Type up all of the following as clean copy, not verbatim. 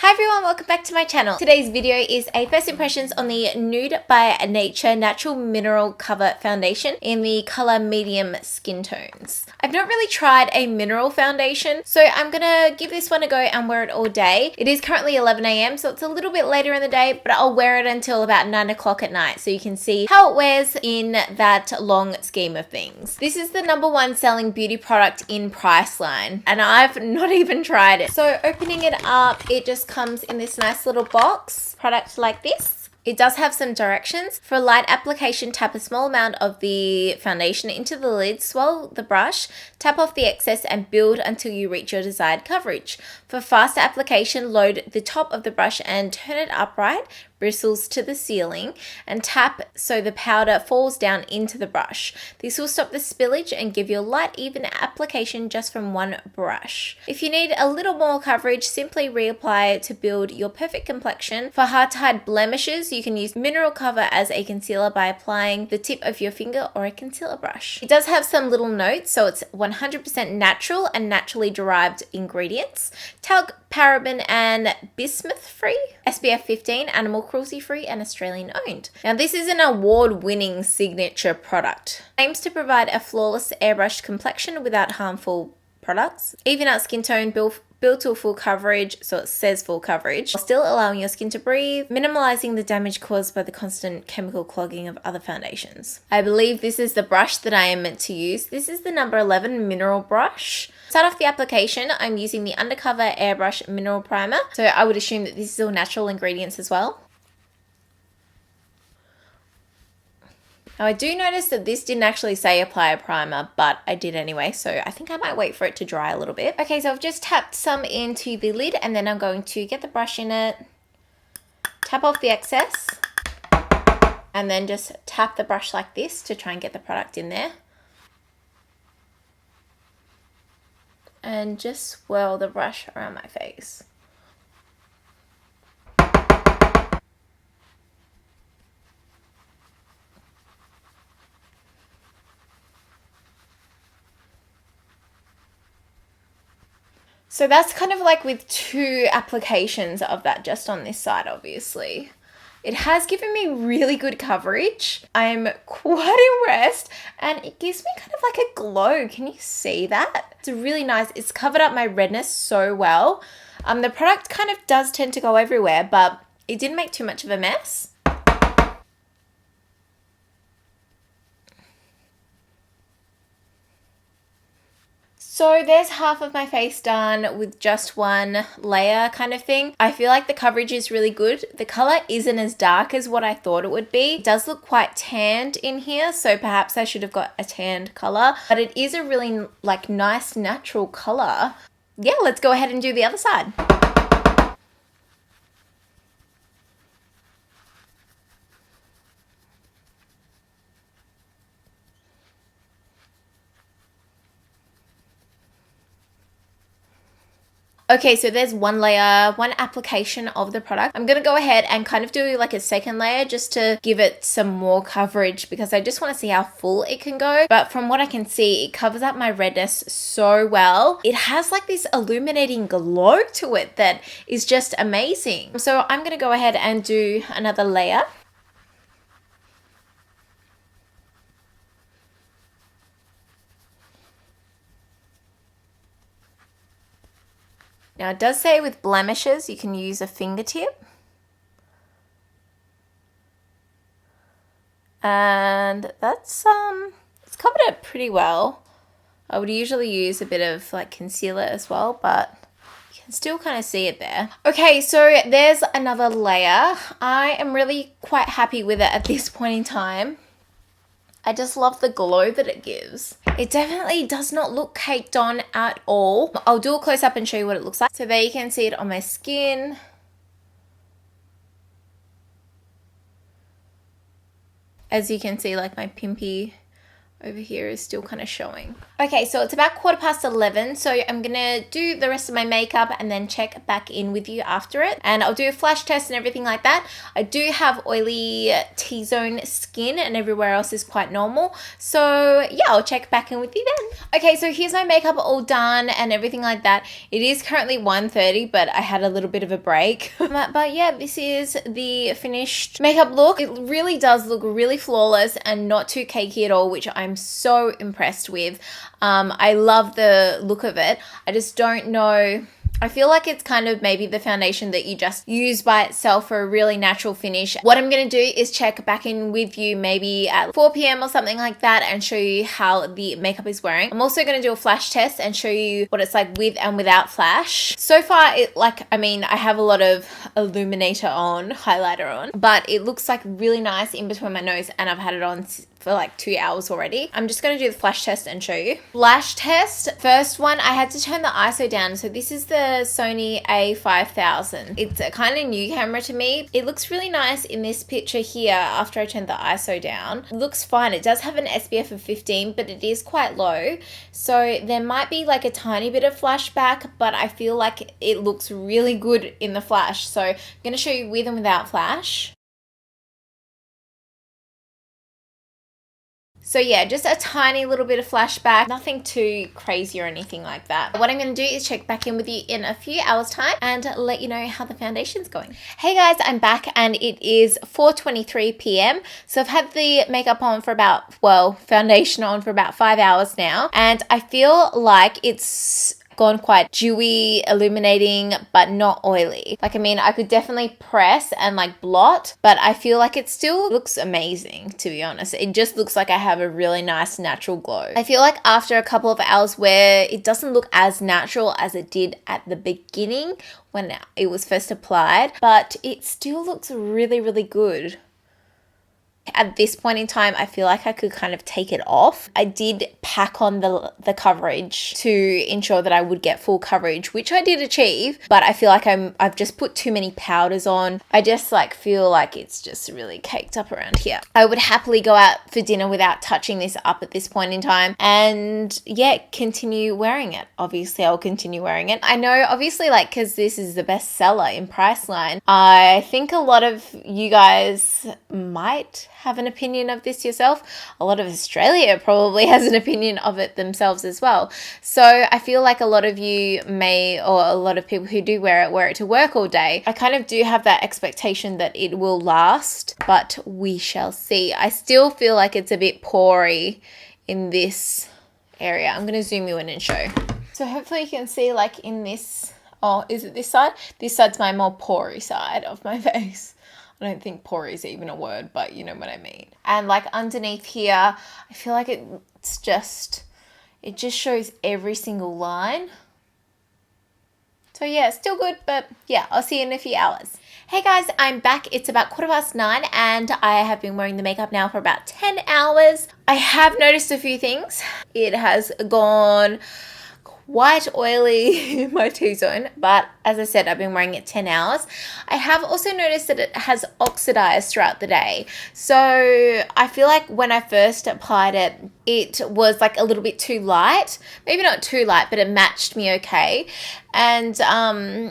Hi everyone, welcome back to my channel. Today's video is a first impressions on the Nude by Nature Natural Mineral Cover Foundation in the color medium skin tones. I've not really tried a mineral foundation, so I'm gonna give this one a go and wear it all day. It is currently 11 AM, so it's a little bit later in the day, but I'll wear it until about 9 o'clock at night so you can see how it wears in that long scheme of things. This is the #1 selling beauty product in Priceline, and I've not even tried it. So opening it up, it just comes in this nice little box product like this. It does have some directions. For light application, tap a small amount of the foundation into the lid, swirl the brush, tap off the excess and build until you reach your desired coverage. For faster application, load the top of the brush and turn it upright, bristles to the ceiling, and tap so the powder falls down into the brush. This will stop the spillage and give you a light, even application just from one brush. If you need a little more coverage, simply reapply to build your perfect complexion. For hard to hide blemishes, you can use mineral cover as a concealer by applying the tip of your finger or a concealer brush. It does have some little notes, so it's 100% natural and naturally derived ingredients. Talc, paraben and bismuth free, SPF 15, animal cruelty free and Australian owned. Now this is an award-winning signature product. Aims to provide a flawless airbrushed complexion without harmful products. Even out skin tone, build to full coverage, so it says full coverage, while still allowing your skin to breathe, minimalizing the damage caused by the constant chemical clogging of other foundations. I believe this is the brush that I am meant to use. This is the number 11 mineral brush. Start off the application, I'm using the Undercover Airbrush Mineral Primer, so I would assume that this is all natural ingredients as well. Now I do notice that this didn't actually say apply a primer, but I did anyway, so I think I might wait for it to dry a little bit. Okay, so I've just tapped some into the lid and then I'm going to get the brush in it, tap off the excess, and then just tap the brush like this to try and get the product in there. And just swirl the brush around my face. So that's kind of like with 2 applications of that just on this side, obviously. It has given me really good coverage. I'm quite impressed and it gives me kind of like a glow. Can you see that? It's really nice. It's covered up my redness so well. The product kind of does tend to go everywhere, but it didn't make too much of a mess. So there's half of my face done with just one layer kind of thing. I feel like the coverage is really good. The color isn't as dark as what I thought it would be. It does look quite tanned in here, so perhaps I should have got a tanned color, but it is a really like nice natural color. Yeah, let's go ahead and do the other side. Okay, so there's one layer, one application of the product. I'm going to go ahead and kind of do like a second layer just to give it some more coverage because I just want to see how full it can go. But from what I can see, it covers up my redness so well. It has like this illuminating glow to it that is just amazing. So I'm going to go ahead and do another layer. Now it does say with blemishes you can use a fingertip. And that's it's covered it pretty well. I would usually use a bit of like concealer as well, but you can still kind of see it there. Okay, so there's another layer. I am really quite happy with it at this point in time. I just love the glow that it gives. It definitely does not look caked on at all. I'll do a close up and show you what it looks like. So there you can see it on my skin. As you can see, like my pimpy over here is still kind of showing. Okay, so it's about 11:15, so I'm gonna do the rest of my makeup and then check back in with you after it. And I'll do a flash test and everything like that. I do have oily T-zone skin and everywhere else is quite normal. So yeah, I'll check back in with you then. Okay, so here's my makeup all done and everything like that. It is currently 1:30, but I had a little bit of a break. But yeah, this is the finished makeup look. It really does look really flawless and not too cakey at all, which I'm so impressed with. I love the look of it. I just don't know. I feel like it's kind of maybe the foundation that you just use by itself for a really natural finish. What I'm going to do is check back in with you maybe at 4 p.m. or something like that and show you how the makeup is wearing. I'm also going to do a flash test and show you what it's like with and without flash. So far, I have a lot of illuminator on, highlighter on, but it looks like really nice in between my nose, and I've had it on for like 2 hours already. I'm just going to do the flash test and show you. Flash test, first one, I had to turn the ISO down. So this is the Sony A5000. It's a kind of new camera to me. It looks really nice in this picture here after I turned the ISO down. It looks fine. It does have an SPF of 15, but it is quite low. So there might be like a tiny bit of flashback, but I feel like it looks really good in the flash. So I'm going to show you with and without flash. So yeah, just a tiny little bit of flashback, nothing too crazy or anything like that. What I'm going to do is check back in with you in a few hours time and let you know how the foundation's going. Hey guys, I'm back and it is 4:23 p.m. So I've had the makeup on for foundation on for about 5 hours now, and I feel like it's gone quite dewy, illuminating, but not oily. I could definitely press and blot, but I feel like it still looks amazing, to be honest. It just looks like I have a really nice natural glow. I feel like after a couple of hours where it doesn't look as natural as it did at the beginning when it was first applied, but it still looks really, really good. At this point in time, I feel like I could kind of take it off. I did pack on the coverage to ensure that I would get full coverage, which I did achieve, but I feel like I've just put too many powders on. I just feel like it's just really caked up around here. I would happily go out for dinner without touching this up at this point in time and yeah, continue wearing it. Obviously, I'll continue wearing it. I know, obviously, because this is the best seller in Priceline, I think a lot of you guys might have an opinion of this yourself. A lot of Australia probably has an opinion of it themselves as well. So I feel like a lot of you may, or a lot of people who do wear it to work all day. I kind of do have that expectation that it will last, but we shall see. I still feel like it's a bit pory in this area. I'm going to zoom you in and show. So hopefully you can see in this, is it this side? This side's my more pory side of my face. I don't think pory is even a word, but you know what I mean. And underneath here, I feel like it just shows every single line. So yeah, still good, but yeah, I'll see you in a few hours. Hey guys, I'm back. It's about 9:15 and I have been wearing the makeup now for about 10 hours. I have noticed a few things. It has gone quite oily in my T-zone, but as I said, I've been wearing it 10 hours. I have also noticed that it has oxidized throughout the day. So I feel like when I first applied it, it was a little bit too light. Maybe not too light, but it matched me okay. And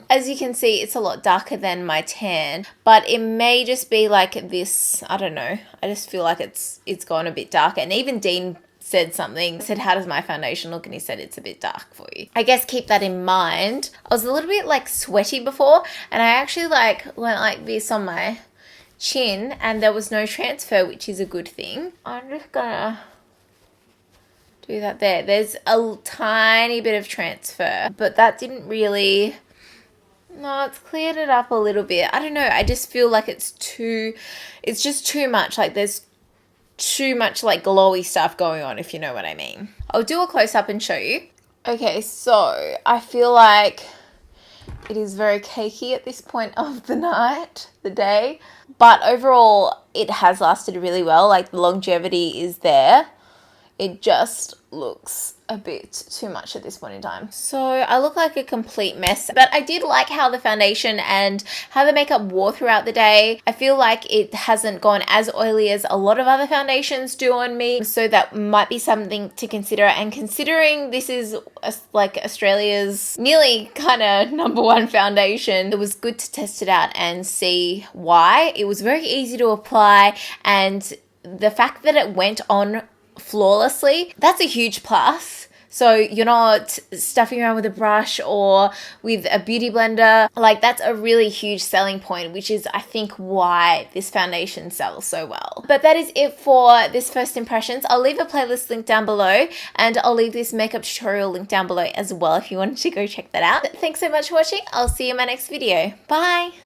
as you can see, it's a lot darker than my tan, but it may just be this, I don't know. I just feel like it's gone a bit darker. And even Dean said, how does my foundation look? And he said, it's a bit dark for you. I guess keep that in mind. I was a little bit sweaty before, and I actually went like this on my chin and there was no transfer, which is a good thing. I'm just gonna do that there. There's a tiny bit of transfer, but that didn't really, no, it's cleared it up a little bit. I don't know. I just feel like it's just too much. There's too much glowy stuff going on, if you know what I mean. I'll do a close-up and show you. Okay, so I feel like it is very cakey at this point of the day, but overall it has lasted really well. The longevity is there. it just looks a bit too much at this point in time. So I look like a complete mess, but I did like how the foundation and how the makeup wore throughout the day. I feel like it hasn't gone as oily as a lot of other foundations do on me, so that might be something to consider. And considering this is like Australia's nearly kind of #1 foundation, it was good to test it out and see why. It was very easy to apply, and the fact that it went on flawlessly, that's a huge plus. So you're not stuffing around with a brush or with a beauty blender. Like, that's a really huge selling point, which is, I think, why this foundation sells so well. But that is it for this first impressions. I'll leave a playlist link down below, and I'll leave this makeup tutorial link down below as well if you wanted to go check that out. Thanks so much for watching. I'll see you in my next video. Bye!